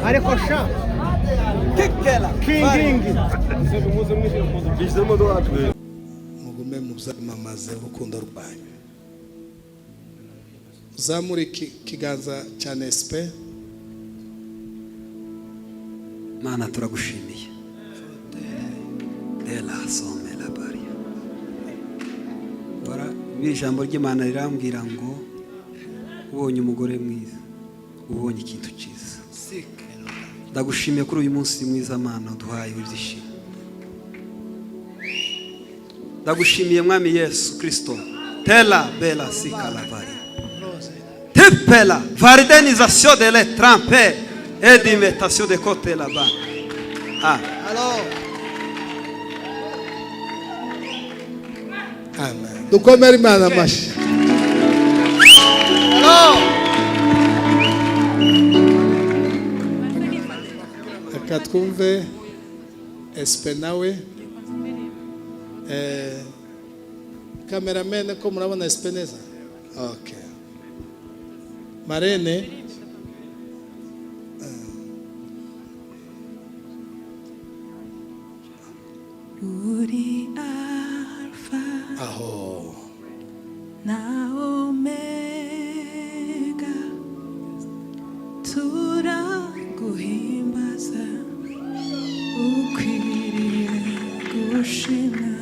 ariko sha kingi mugume muzamamaze urukundo rwanyu. Uzamure ikiganza cya Nespe. Mana turagushimiye. Dela some la baria. Bara ijambo ry'Imana rirambwira ngo ubonye umugore mwiza, ubonye ikintu cyiza. Ndagushimiye kuri uyu munsi mwiza Mana uduhaye ibyishimo. Ndagushimiye mwami Yesu Kristo. Tela bela sika la baria. Tepela vardenisation de les trempes et d'imitation de côté là-bas. Ah. alors Amen. Dukomere Imana amashi. Reka twumve Espe nawe. Cameraman ko murabona Espe neza? Okay. Marene. Uri Alpha Aho. na Omega, turaguhimbaza ukwiriye gushimwa.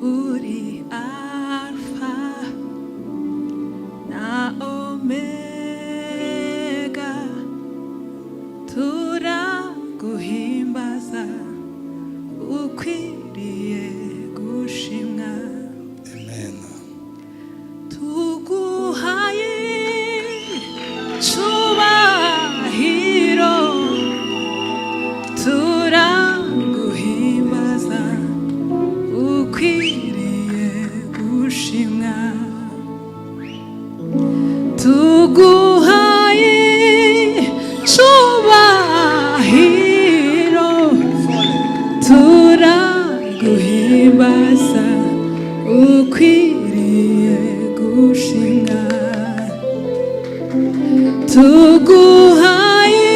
Uri Alpha na Omega, turaguhimbaza ukwiriye gushimwa. Amen. Tuguhaye cyubahiro, turaguhimbaza ukwiriye gushimwa. Tuguhaye cyubahiro, turaguhimbaza ukwiriye gushimwa. Tuguhaye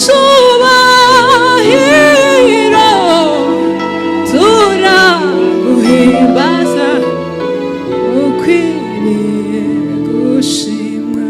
cyubahiro, turaguhimbaza ukwiriye gushimwa.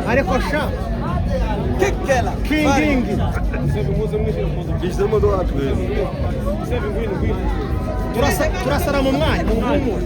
ariko sha Kikela. kingingi turasara mu mwanya mu mpumuro.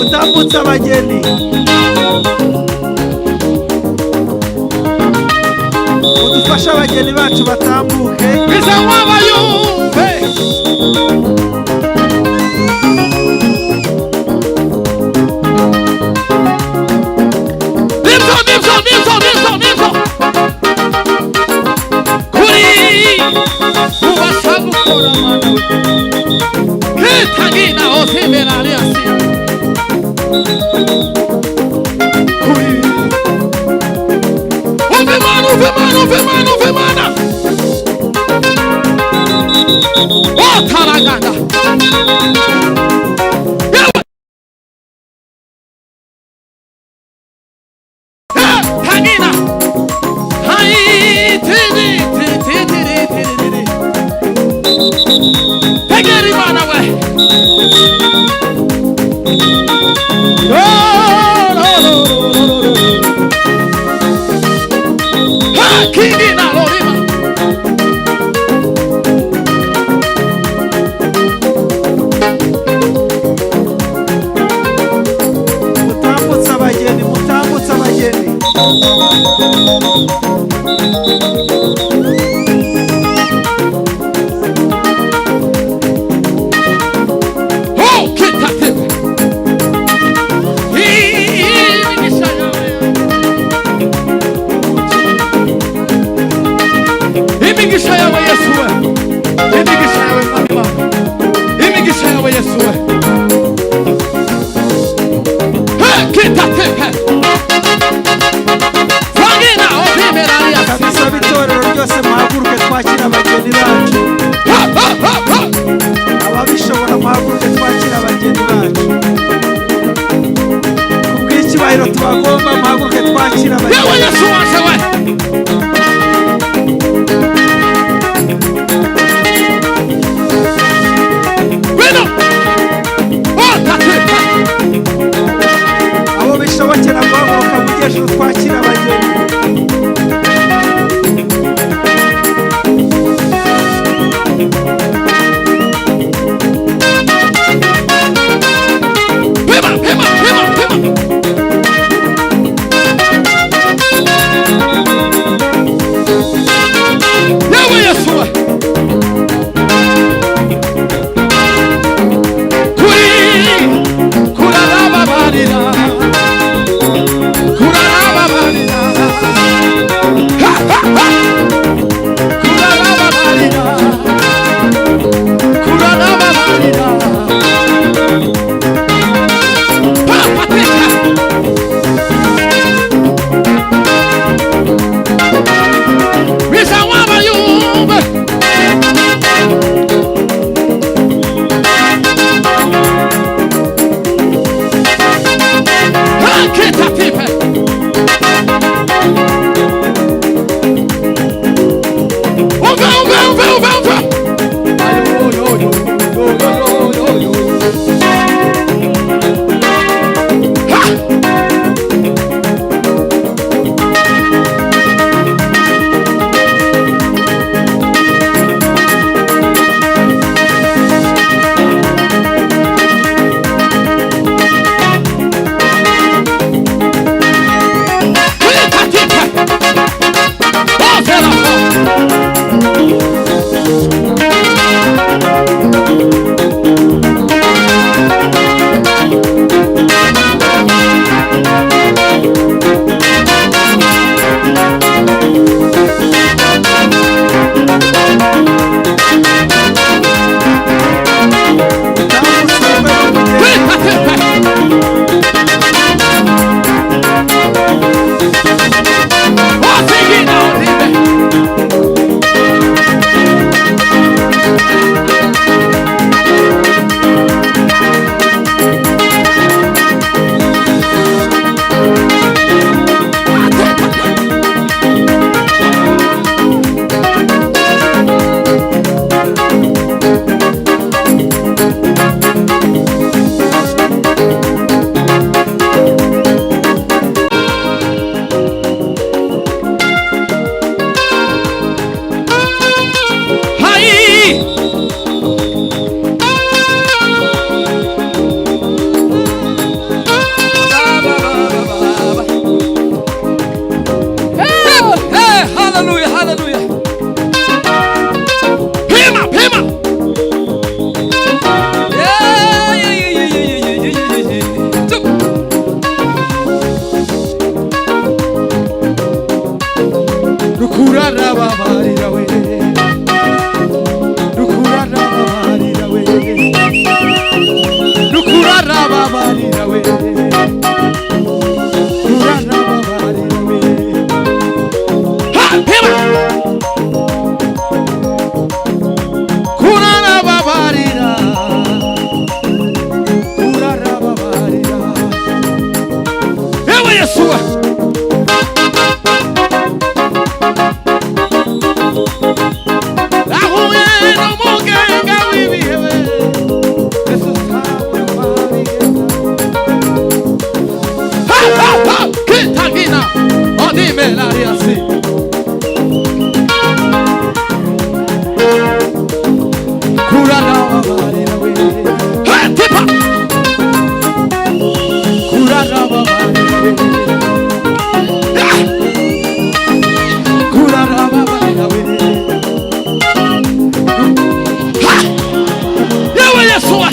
Utambutsa abageni. Udufasha abageni bacu batambuke. Bizanywa bayumve. Nibyo. Kuri ubasha gukora mwana we. Kitagina osimera aliasi. Uvemana. Oh, taraganda. Hangina. Hai, tiri. Pegeri mana we. No. Kingina lorima. Mutambutsa abageni. Yesu wa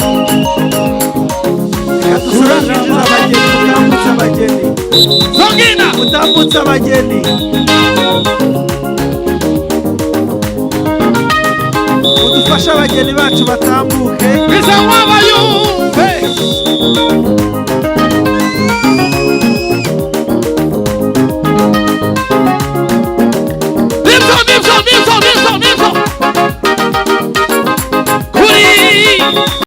Turangiza abageni, utambutsa abageni. Zongina Utambutsa abageni. Udufasha abageni bacu batambuke.